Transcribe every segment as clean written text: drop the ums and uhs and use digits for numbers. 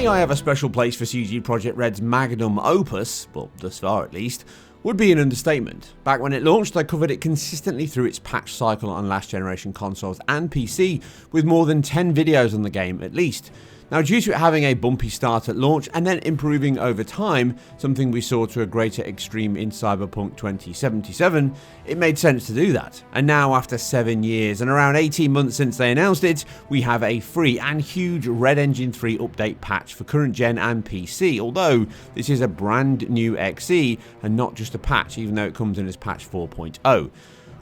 say I have a special place for CG Projekt Red's magnum opus, well, thus far at least, would be an understatement. Back when it launched, I covered it consistently through its patch cycle on last generation consoles and PC, with more than 10 videos on the game at least. Now, due to it having a bumpy start at launch and then improving over time, something we saw to a greater extreme in Cyberpunk 2077, it made sense to do that. And now, after 7 years and around 18 months since they announced it, we have a free and huge Red Engine 3 update patch for current gen and PC, although this is a brand new XE and not just a patch, even though it comes in as patch 4.0.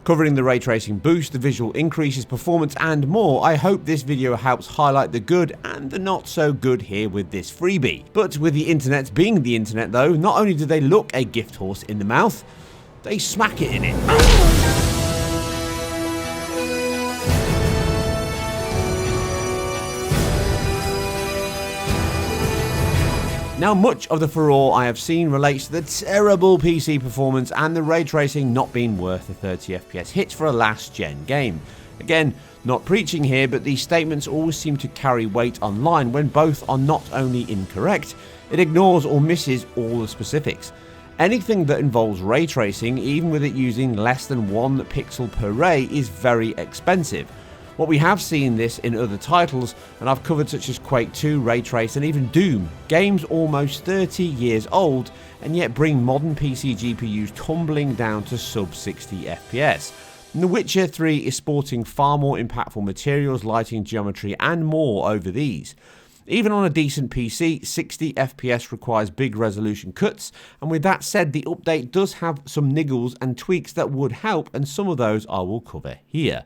Covering the ray tracing boost, the visual increases, performance and more, I hope this video helps highlight the good and the not so good here with this freebie. But with the internet being the internet though, not only do they look a gift horse in the mouth, they smack it in it. Now, much of the furore I have seen relates to the terrible PC performance and the ray tracing not being worth the 30 FPS hits for a last gen game. Again, not preaching here, but these statements always seem to carry weight online when both are not only incorrect, it ignores or misses all the specifics. Anything that involves ray tracing, even with it using less than 1 pixel per ray, is very expensive. What we have seen this in other titles, and I've covered such as Quake 2, Ray Trace and even Doom, games almost 30 years old and yet bring modern PC GPUs tumbling down to sub 60 FPS. And The Witcher 3 is sporting far more impactful materials, lighting, geometry and more over these. Even on a decent PC, 60 FPS requires big resolution cuts, and with that said, the update does have some niggles and tweaks that would help, and some of those I will cover here.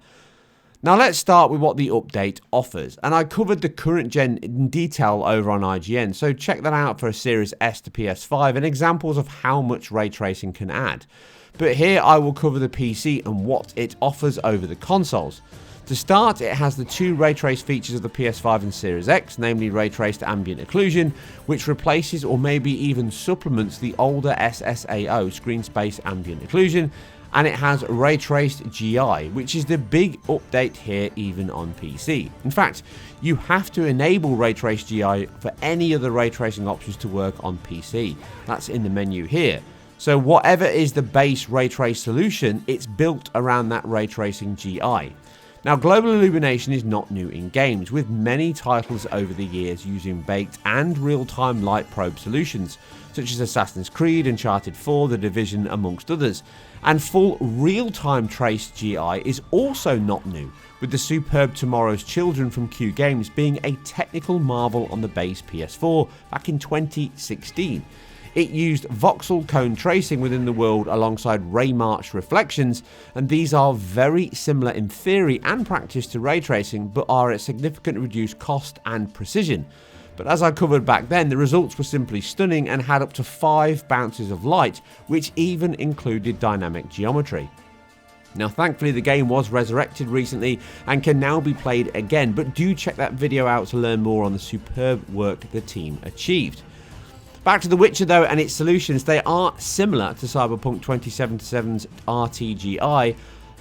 Now let's start with what the update offers, and I covered the current gen in detail over on IGN, so check that out for a Series S to PS5 and examples of how much ray tracing can add. But here I will cover the PC and what it offers over the consoles. To start, it has the 2 ray trace features of the PS5 and Series X, namely ray traced ambient occlusion, which replaces or maybe even supplements the older SSAO screen space ambient occlusion, and it has ray traced GI, which is the big update here even on PC. In fact, you have to enable ray traced GI for any other ray tracing options to work on PC. That's in the menu here. So whatever is the base ray trace solution, it's built around that ray tracing GI. Now, Global Illumination is not new in games, with many titles over the years using baked and real-time light probe solutions, such as Assassin's Creed, Uncharted 4, The Division, amongst others. And full real-time traced GI is also not new, with the superb Tomorrow's Children from Q Games being a technical marvel on the base PS4 back in 2016. It used voxel cone tracing within the world alongside ray march reflections, and these are very similar in theory and practice to ray tracing, but are at significantly reduced cost and precision. But as I covered back then, the results were simply stunning and had up to 5 bounces of light, which even included dynamic geometry. Now, thankfully the game was resurrected recently and can now be played again, but do check that video out to learn more on the superb work the team achieved. Back to The Witcher though and its solutions, they are similar to Cyberpunk 2077's RTGI,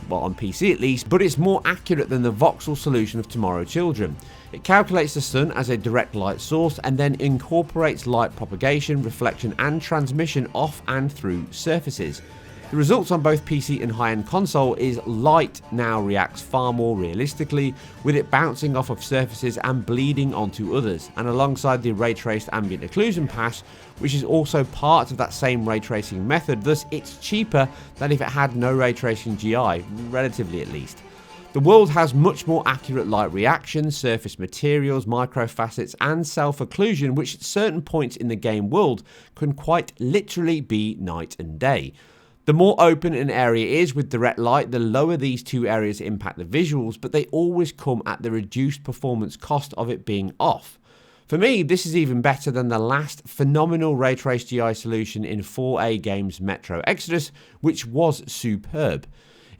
well on PC at least, but it's more accurate than the voxel solution of Tomorrow's Children. It calculates the sun as a direct light source and then incorporates light propagation, reflection and transmission off and through surfaces. The results on both PC and high-end console is light now reacts far more realistically, with it bouncing off of surfaces and bleeding onto others, and alongside the ray traced ambient occlusion pass, which is also part of that same ray tracing method, thus it's cheaper than if it had no ray tracing GI, relatively at least. The world has much more accurate light reaction, surface materials, microfacets and self-occlusion, which at certain points in the game world can quite literally be night and day. The more open an area is with direct light, the lower these two areas impact the visuals, but they always come at the reduced performance cost of it being off. For me, this is even better than the last phenomenal ray trace GI solution in 4A Games' Metro Exodus, which was superb.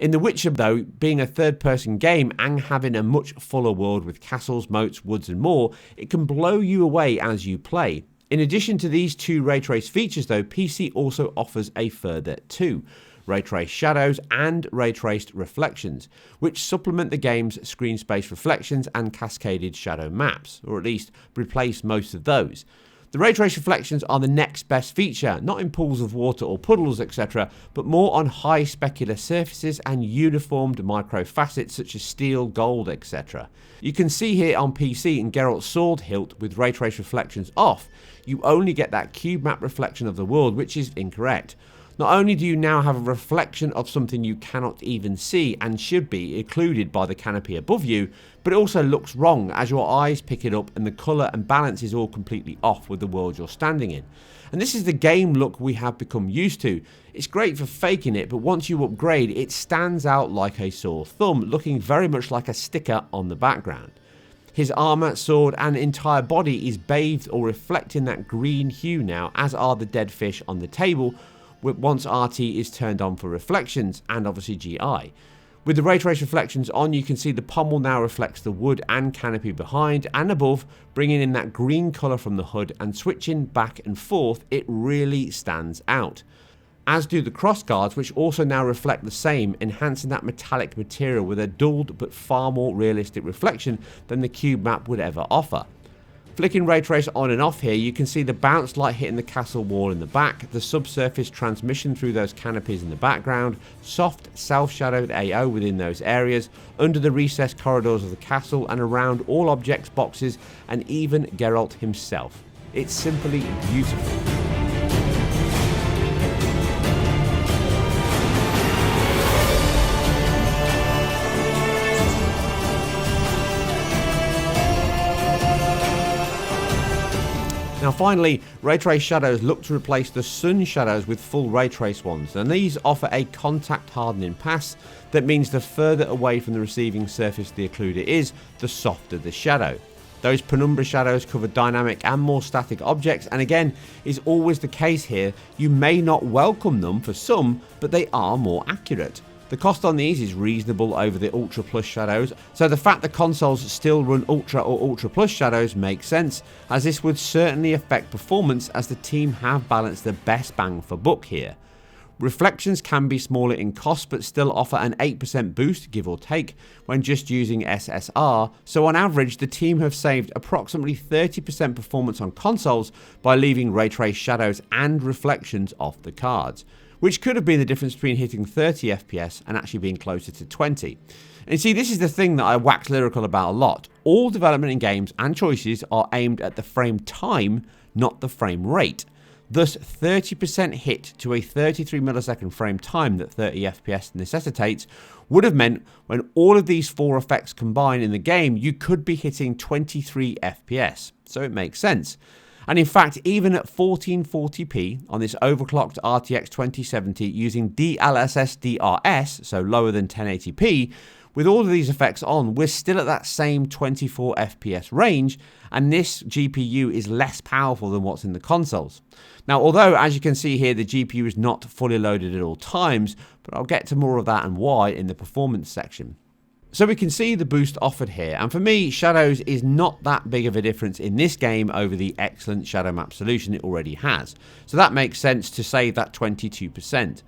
In The Witcher though, being a third-person game and having a much fuller world with castles, moats, woods and more, it can blow you away as you play. In addition to these 2 ray trace features though, PC also offers a further 2. ray traced shadows, and ray traced reflections, which supplement the game's screen space reflections and cascaded shadow maps, or at least replace most of those. The ray trace reflections are the next best feature, not in pools of water or puddles, etc., but more on high specular surfaces and uniformed micro facets such as steel, gold, etc. You can see here on PC in Geralt's sword hilt with ray trace reflections off, you only get that cube map reflection of the world, which is incorrect. Not only do you now have a reflection of something you cannot even see and should be occluded by the canopy above you, but it also looks wrong as your eyes pick it up and the colour and balance is all completely off with the world you're standing in. And this is the game look we have become used to. It's great for faking it, but once you upgrade, it stands out like a sore thumb, looking very much like a sticker on the background. His armour, sword and entire body is bathed or reflecting that green hue now, as are the dead fish on the table, once RT is turned on for reflections, and obviously GI. With the ray trace reflections on, you can see the pommel now reflects the wood and canopy behind and above, bringing in that green colour from the hood, and switching back and forth, it really stands out. As do the crossguards, which also now reflect the same, enhancing that metallic material with a dulled but far more realistic reflection than the cube map would ever offer. Flicking ray trace on and off here, you can see the bounce light hitting the castle wall in the back, the subsurface transmission through those canopies in the background, soft self-shadowed AO within those areas, under the recessed corridors of the castle and around all objects, boxes and even Geralt himself. It's simply beautiful. Now finally, ray trace shadows look to replace the sun shadows with full ray trace ones, and these offer a contact hardening pass that means the further away from the receiving surface the occluder is, the softer the shadow. Those penumbra shadows cover dynamic and more static objects, and again is always the case here, you may not welcome them for some, but they are more accurate. The cost on these is reasonable over the Ultra Plus shadows, so the fact the consoles still run Ultra or Ultra Plus shadows makes sense, as this would certainly affect performance as the team have balanced the best bang for buck here. Reflections can be smaller in cost but still offer an 8% boost, give or take, when just using SSR, so on average the team have saved approximately 30% performance on consoles by leaving ray trace shadows and reflections off the cards, which could have been the difference between hitting 30 FPS and actually being closer to 20. And see, this is the thing that I wax lyrical about a lot. All development in games and choices are aimed at the frame time, not the frame rate. Thus, 30% hit to a 33 millisecond frame time that 30 FPS necessitates would have meant when all of these four effects combine in the game, you could be hitting 23 FPS. So it makes sense. And in fact, even at 1440p on this overclocked RTX 2070 using DLSS DRS, so lower than 1080p, with all of these effects on, we're still at that same 24 FPS range, and this GPU is less powerful than what's in the consoles. Now, although, as you can see here, the GPU is not fully loaded at all times, but I'll get to more of that and why in the performance section. So we can see the boost offered here, and for me, shadows is not that big of a difference in this game over the excellent shadow map solution it already has. So that makes sense to save that 22%.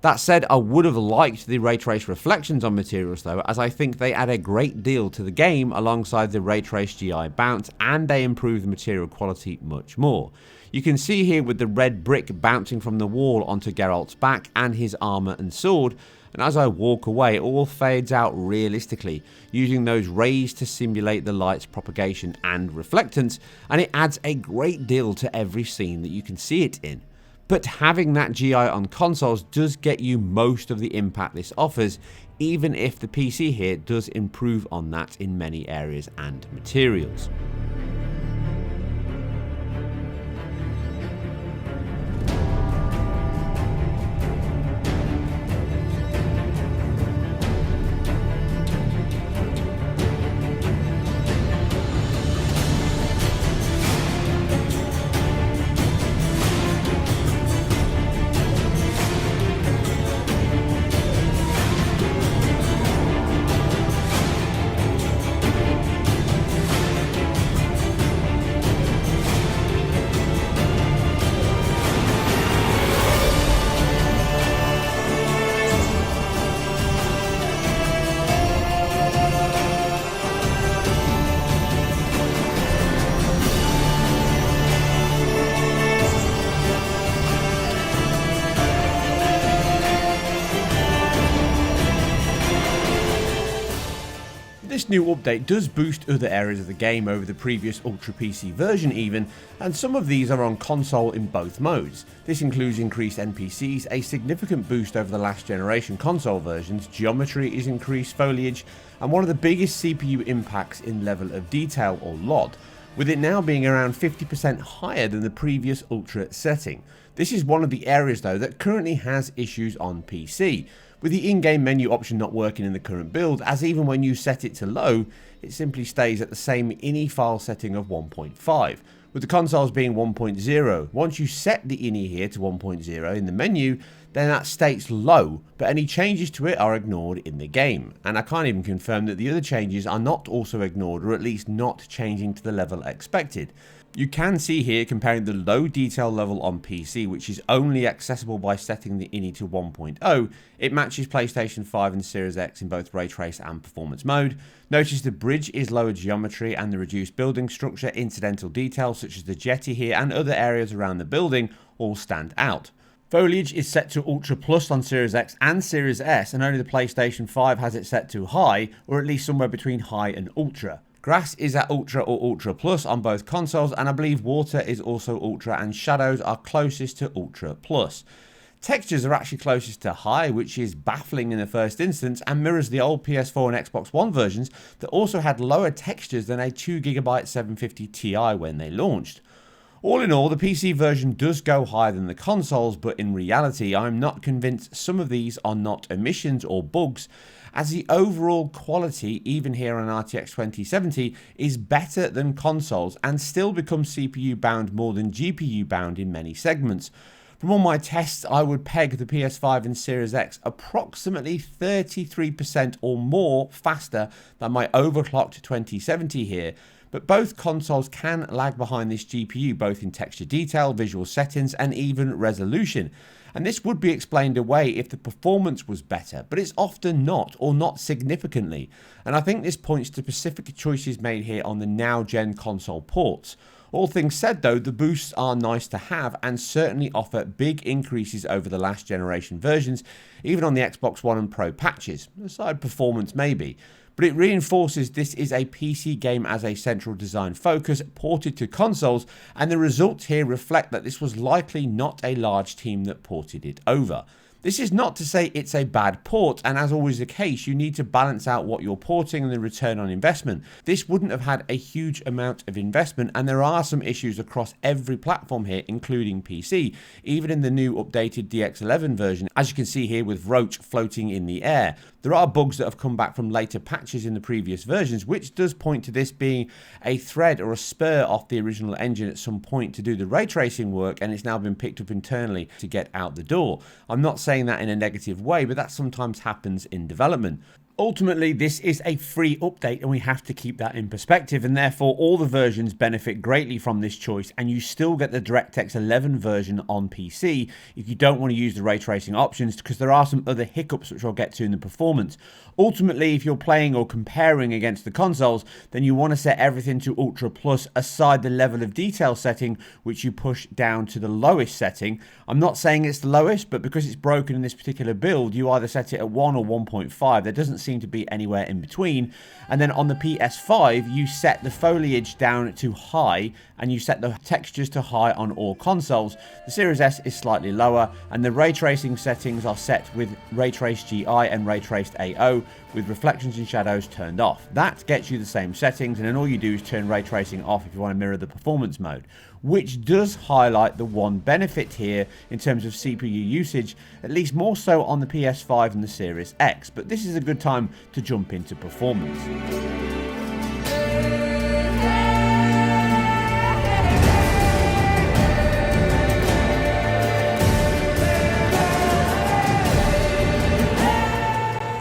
That said, I would have liked the ray trace reflections on materials though, as I think they add a great deal to the game alongside the ray trace GI bounce, and they improve the material quality much more. You can see here with the red brick bouncing from the wall onto Geralt's back and his armour and sword, and as I walk away it all fades out realistically, using those rays to simulate the light's propagation and reflectance, and it adds a great deal to every scene that you can see it in. But having that GI on consoles does get you most of the impact this offers, even if the PC here does improve on that in many areas and materials. This new update does boost other areas of the game over the previous Ultra PC version even, and some of these are on console in both modes. This includes increased NPCs, a significant boost over the last generation console versions, geometry is increased, foliage, and one of the biggest CPU impacts in level of detail or LOD, with it now being around 50% higher than the previous Ultra setting. This is one of the areas though that currently has issues on PC, with the in-game menu option not working in the current build, as even when you set it to low, it simply stays at the same ini file setting of 1.5, with the consoles being 1.0. Once you set the ini here to 1.0 in the menu, then that states low, but any changes to it are ignored in the game. And I can't even confirm that the other changes are not also ignored, or at least not changing to the level expected. You can see here comparing the low detail level on PC, which is only accessible by setting the ini to 1.0, it matches PlayStation 5 and Series X in both ray trace and performance mode. Notice the bridge is lower geometry and the reduced building structure, incidental details such as the jetty here and other areas around the building all stand out. Foliage is set to Ultra Plus on Series X and Series S, and only the PlayStation 5 has it set to High, or at least somewhere between High and Ultra. Grass is at Ultra or Ultra Plus on both consoles, and I believe Water is also Ultra, and Shadows are closest to Ultra Plus. Textures are actually closest to High, which is baffling in the first instance, and mirrors the old PS4 and Xbox One versions that also had lower textures than a 2GB 750 Ti when they launched. All in all, the PC version does go higher than the consoles, but in reality, I'm not convinced some of these are not omissions or bugs, as the overall quality, even here on RTX 2070, is better than consoles and still becomes CPU bound more than GPU bound in many segments. From all my tests, I would peg the PS5 and Series X approximately 33% or more faster than my overclocked 2070 here, but both consoles can lag behind this GPU both in texture detail, visual settings and even resolution. And this would be explained away if the performance was better, but it's often not, or not significantly. And I think this points to specific choices made here on the now-gen console ports. All things said though, the boosts are nice to have and certainly offer big increases over the last generation versions, even on the Xbox One and Pro patches, aside performance maybe. But it reinforces this is a PC game as a central design focus ported to consoles, and the results here reflect that this was likely not a large team that ported it over. This is not to say it's a bad port, and as always the case, you need to balance out what you're porting and the return on investment. This wouldn't have had a huge amount of investment, and there are some issues across every platform here, including PC, even in the new updated DX11 version, as you can see here with Roach floating in the air. There are bugs that have come back from later patches in the previous versions, which does point to this being a thread or a spur off the original engine at some point to do the ray tracing work, and it's now been picked up internally to get out the door. I'm not saying that in a negative way, but that sometimes happens in development. Ultimately, this is a free update and we have to keep that in perspective, and therefore all the versions benefit greatly from this choice, and you still get the DirectX 11 version on PC if you don't want to use the ray tracing options, because there are some other hiccups which I'll get to in the performance. Ultimately, if you're playing or comparing against the consoles, then you want to set everything to Ultra Plus aside the level of detail setting, which you push down to the lowest setting. I'm not saying it's the lowest, but because it's broken in this particular build, you either set it at 1 or 1.5. There doesn't seem to be anywhere in between. And then on the PS5, you set the foliage down to high and you set the textures to high on all consoles. The Series S is slightly lower, and the ray tracing settings are set with Ray Trace GI and Ray Traced AO, with reflections and shadows turned off. That gets you the same settings, and then all you do is turn ray tracing off if you want to mirror the performance mode, which does highlight the one benefit here in terms of CPU usage, at least more so on the PS5 and the Series X. But this is a good time to jump into performance.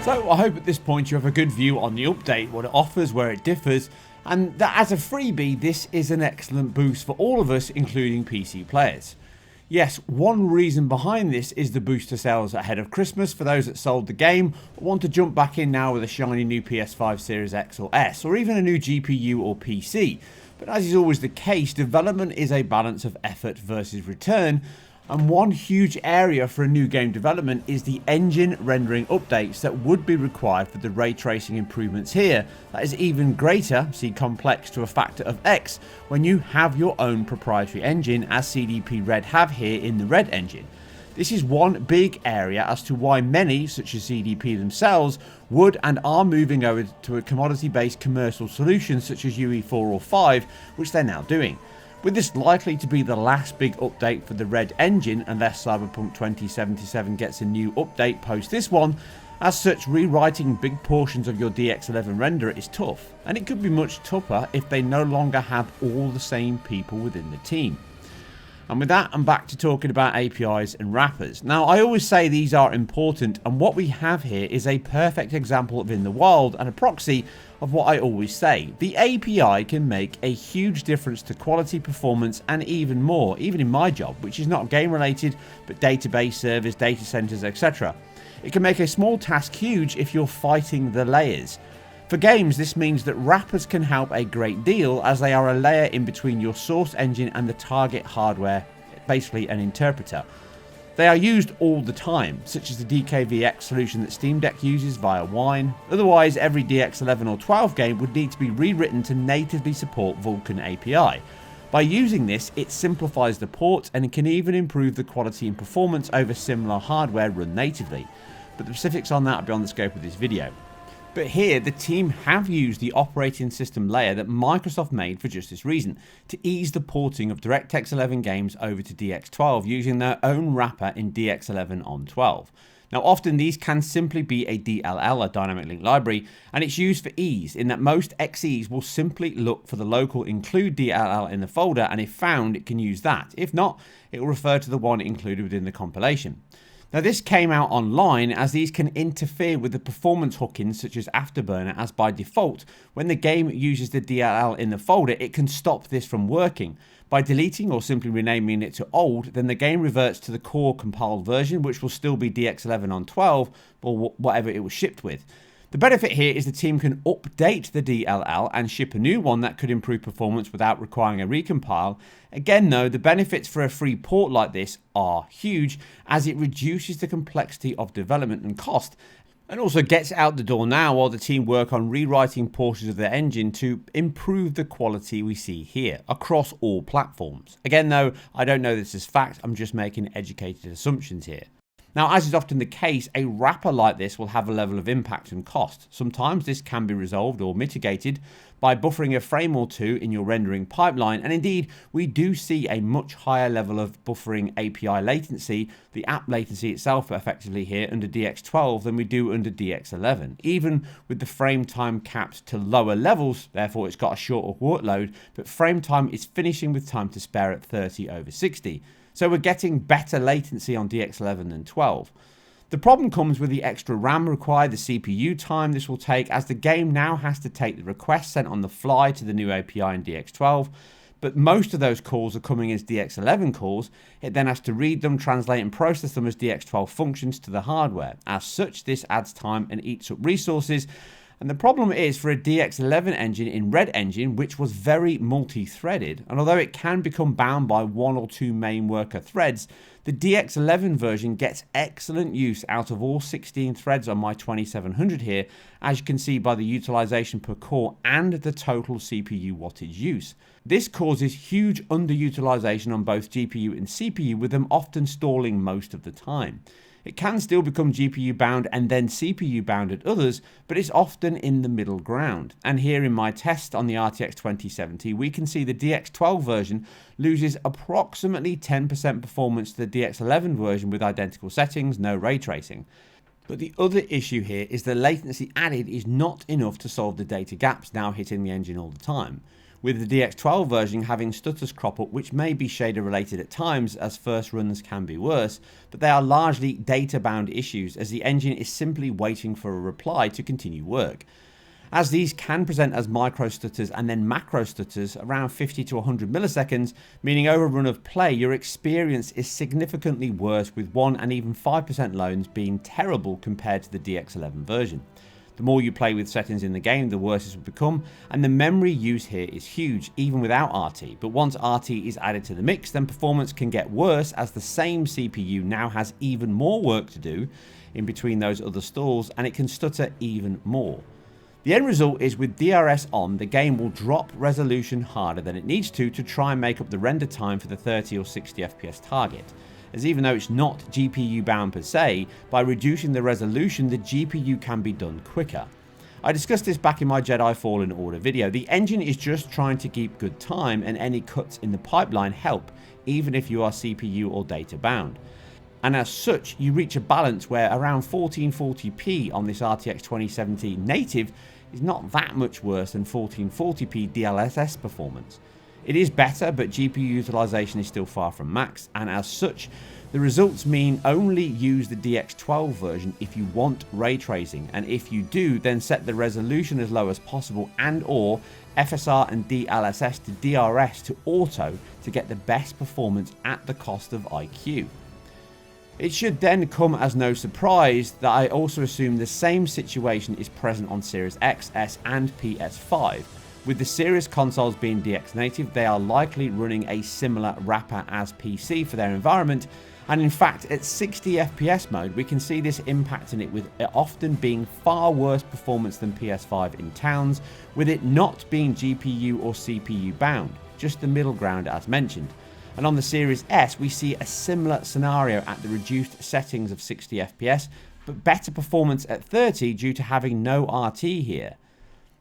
So I hope at this point you have a good view on the update, what it offers, where it differs, and that as a freebie, this is an excellent boost for all of us, including PC players. Yes, one reason behind this is the boost to sales ahead of Christmas for those that sold the game or want to jump back in now with a shiny new PS5, Series X or S, or even a new GPU or PC. But as is always the case, development is a balance of effort versus return. And one huge area for a new game development is the engine rendering updates that would be required for the ray tracing improvements here. That is even greater, see complex to a factor of X, when you have your own proprietary engine as CDP Red have here in the Red engine. This is one big area as to why many, such as CDP themselves, would and are moving over to a commodity-based commercial solution such as UE4 or 5, which they're now doing. With this likely to be the last big update for the Red engine, unless Cyberpunk 2077 gets a new update post this one, as such rewriting big portions of your DX11 renderer is tough, and it could be much tougher if they no longer have all the same people within the team. And with that, I'm back to talking about APIs and wrappers. Now, I always say these are important, and what we have here is a perfect example of in the wild and a proxy of what I always say. The API can make a huge difference to quality, performance, and even more, even in my job, which is not game related, but database servers, data centers, etc. It can make a small task huge if you're fighting the layers. For games, this means that wrappers can help a great deal, as they are a layer in between your source engine and the target hardware, basically an interpreter. They are used all the time, such as the DKVX solution that Steam Deck uses via Wine. Otherwise, every DX11 or 12 game would need to be rewritten to natively support Vulkan API. By using this, it simplifies the port and it can even improve the quality and performance over similar hardware run natively. But the specifics on that are beyond the scope of this video. But here, the team have used the operating system layer that Microsoft made for just this reason, to ease the porting of DirectX 11 games over to DX12 using their own wrapper in DX11 on 12. Now, often these can simply be a DLL, a dynamic link library, and it's used for ease in that most XEs will simply look for the local include DLL in the folder, and if found, it can use that. If not, it will refer to the one included within the compilation. Now, this came out online as these can interfere with the performance hookings such as Afterburner, as by default, when the game uses the DLL in the folder, it can stop this from working. By deleting or simply renaming it to old, then the game reverts to the core compiled version, which will still be DX11 on 12 or whatever it was shipped with. The benefit here is the team can update the DLL and ship a new one that could improve performance without requiring a recompile. Again though, the benefits for a free port like this are huge, as it reduces the complexity of development and cost, and also gets out the door now while the team work on rewriting portions of their engine to improve the quality we see here across all platforms. Again though, I don't know this as fact, I'm just making educated assumptions here. Now, as is often the case, a wrapper like this will have a level of impact and cost. Sometimes this can be resolved or mitigated by buffering a frame or two in your rendering pipeline, and indeed, we do see a much higher level of buffering API latency, the app latency itself effectively here under DX12 than we do under DX11. Even with the frame time capped to lower levels, therefore it's got a shorter workload, but frame time is finishing with time to spare at 30/60. So we're getting better latency on DX11 than 12. The problem comes with the extra RAM required, the CPU time this will take, as the game now has to take the requests sent on the fly to the new API in DX12, but most of those calls are coming as DX11 calls. It then has to read them, translate and process them as DX12 functions to the hardware. As such, this adds time and eats up resources. And the problem is for a DX11 engine in Red engine, which was very multi-threaded, and although it can become bound by one or two main worker threads, the DX11 version gets excellent use out of all 16 threads on my 2700 here, as you can see by the utilization per core and the total CPU wattage use. This causes huge underutilization on both GPU and CPU, with them often stalling most of the time. It can still become GPU bound and then CPU bound at others, but it's often in the middle ground. And here in my test on the RTX 2070, we can see the DX12 version loses approximately 10% performance to the DX11 version with identical settings, no ray tracing. But the other issue here is the latency added is not enough to solve the data gaps now hitting the engine all the time, with the DX12 version having stutters crop up, which may be shader related at times, as first runs can be worse, but they are largely data bound issues, as the engine is simply waiting for a reply to continue work. As these can present as micro stutters and then macro stutters around 50 to 100 milliseconds, meaning over a run of play your experience is significantly worse, with 1 and even 5% loads being terrible compared to the DX11 version. The more you play with settings in the game, the worse this will become, and the memory use here is huge, even without RT. But once RT is added to the mix, then performance can get worse, as the same CPU now has even more work to do in between those other stalls, and it can stutter even more. The end result is, with DRS on, the game will drop resolution harder than it needs to try and make up the render time for the 30 or 60 FPS target. As even though it's not GPU bound per se, by reducing the resolution, the GPU can be done quicker. I discussed this back in my Jedi Fallen Order video. The engine is just trying to keep good time, and any cuts in the pipeline help, even if you are CPU or data bound. And as such, you reach a balance where around 1440p on this RTX 2070 native is not that much worse than 1440p DLSS performance. It is better, but GPU utilization is still far from max, and as such, the results mean only use the DX12 version if you want ray tracing, and if you do, then set the resolution as low as possible and or FSR and DLSS to DRS to auto to get the best performance at the cost of IQ. It should then come as no surprise that I also assume the same situation is present on Series X, S and PS5. With the Series consoles being DX native, they are likely running a similar wrapper as PC for their environment, and in fact at 60 FPS mode we can see this impacting it, with it often being far worse performance than PS5 in towns, with it not being GPU or CPU bound, just the middle ground as mentioned. And on the Series S, we see a similar scenario at the reduced settings of 60 FPS, but better performance at 30 due to having no RT here.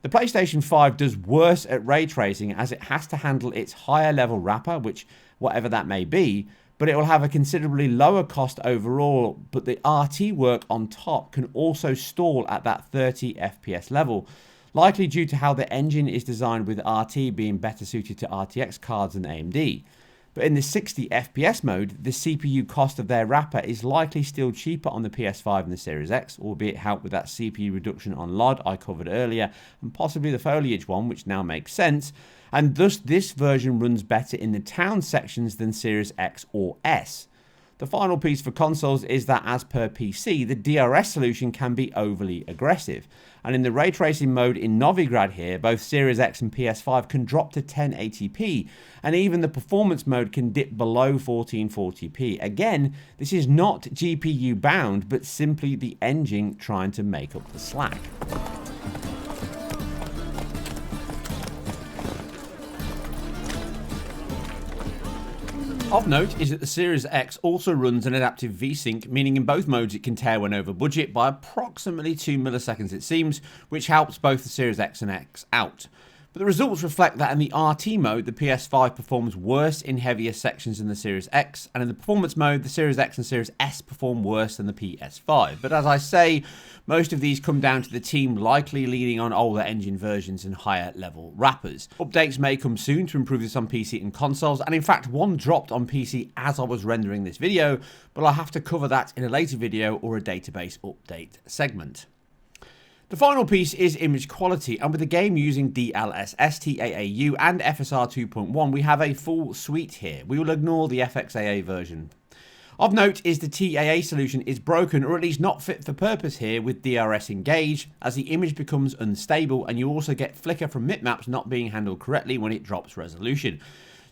The PlayStation 5 does worse at ray tracing, as it has to handle its higher level wrapper, which whatever that may be, but it will have a considerably lower cost overall, but the RT work on top can also stall at that 30 FPS level, likely due to how the engine is designed, with RT being better suited to RTX cards than AMD. But in the 60 FPS mode, the CPU cost of their wrapper is likely still cheaper on the PS5 and the Series X, albeit helped with that CPU reduction on LOD I covered earlier, and possibly the foliage one, which now makes sense, and thus this version runs better in the town sections than Series X or S. The final piece for consoles is that, as per PC, the DRS solution can be overly aggressive, and in the ray tracing mode in Novigrad here, both Series X and PS5 can drop to 1080p, and even the performance mode can dip below 1440p. Again, this is not GPU bound, but simply the engine trying to make up the slack. Of note is that the Series X also runs an adaptive VSync, meaning in both modes it can tear when over budget by approximately 2 milliseconds it seems, which helps both the Series X and X out. But the results reflect that in the RT mode, the PS5 performs worse in heavier sections than the Series X, and in the performance mode, the Series X and Series S perform worse than the PS5. But as I say, most of these come down to the team likely leaning on older engine versions and higher level wrappers. Updates may come soon to improve this on PC and consoles, and in fact one dropped on PC as I was rendering this video, but I'll have to cover that in a later video or a database update segment. The final piece is image quality, and with the game using DLSS, TAAU and FSR 2.1, we have a full suite here. We will ignore the FXAA version. Of note is the TAA solution is broken, or at least not fit for purpose here with DRS engaged, as the image becomes unstable, and you also get flicker from bitmaps not being handled correctly when it drops resolution.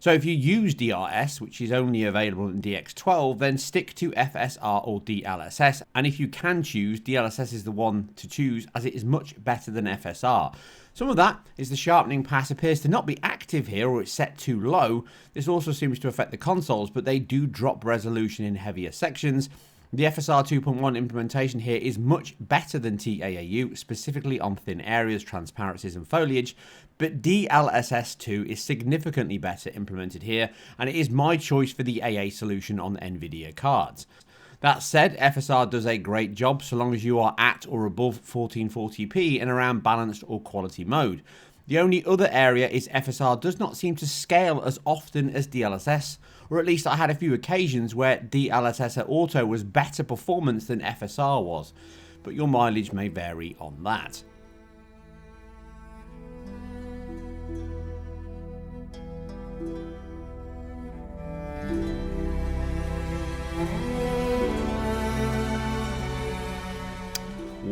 So if you use DRS, which is only available in DX12, then stick to FSR or DLSS, and if you can choose, DLSS is the one to choose, as it is much better than FSR. Some of that is the sharpening pass appears to not be active here, or it's set too low. This also seems to affect the consoles, but they do drop resolution in heavier sections. The FSR 2.1 implementation here is much better than TAAU, specifically on thin areas, transparencies and foliage, but DLSS2 is significantly better implemented here, and it is my choice for the AA solution on NVIDIA cards. That said, FSR does a great job so long as you are at or above 1440p in around balanced or quality mode. The only other area is FSR does not seem to scale as often as DLSS, or at least I had a few occasions where DLSS at auto was better performance than FSR was, but your mileage may vary on that.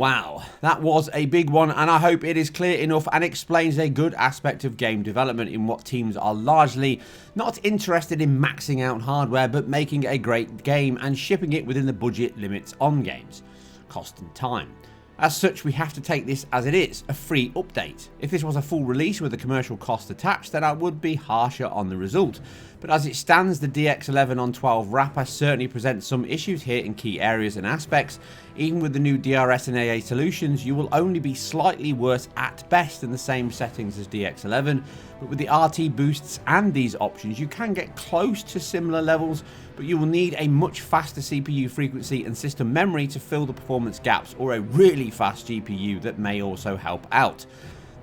Wow, that was a big one, and I hope it is clear enough and explains a good aspect of game development in what teams are largely not interested in maxing out hardware, but making a great game and shipping it within the budget limits on games, cost and time. As such, we have to take this as it is, a free update. If this was a full release with a commercial cost attached, then I would be harsher on the result. But as it stands, the DX11 on 12 wrapper certainly presents some issues here in key areas and aspects. Even with the new DRS and AA solutions, you will only be slightly worse at best in the same settings as DX11, but with the RT boosts and these options, you can get close to similar levels, but you will need a much faster CPU frequency and system memory to fill the performance gaps, or a really fast GPU that may also help out.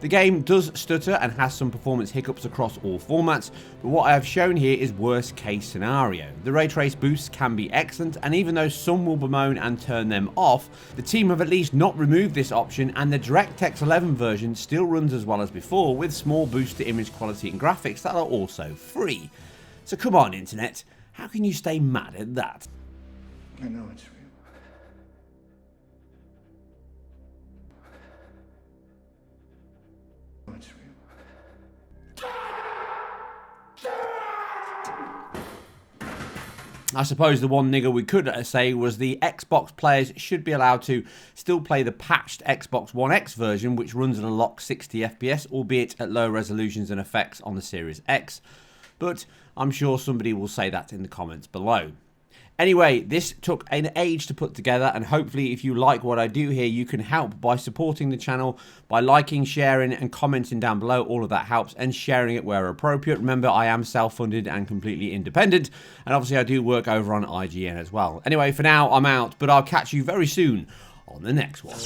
The game does stutter and has some performance hiccups across all formats, but what I have shown here is worst case scenario. The ray trace boosts can be excellent, and even though some will bemoan and turn them off, the team have at least not removed this option, and the DirectX 11 version still runs as well as before, with small boosts to image quality and graphics that are also free. So come on, internet, how can you stay mad at that? I know it's real. It's real. I suppose the one nigger we could say was the Xbox players should be allowed to still play the patched Xbox One X version, which runs at a locked 60 FPS, albeit at lower resolutions and effects on the Series X. But I'm sure somebody will say that in the comments below. Anyway, this took an age to put together, and hopefully if you like what I do here, you can help by supporting the channel, by liking, sharing and commenting down below. All of that helps, and sharing it where appropriate. Remember, I am self-funded and completely independent, and obviously I do work over on IGN as well. Anyway, for now, I'm out, but I'll catch you very soon on the next one.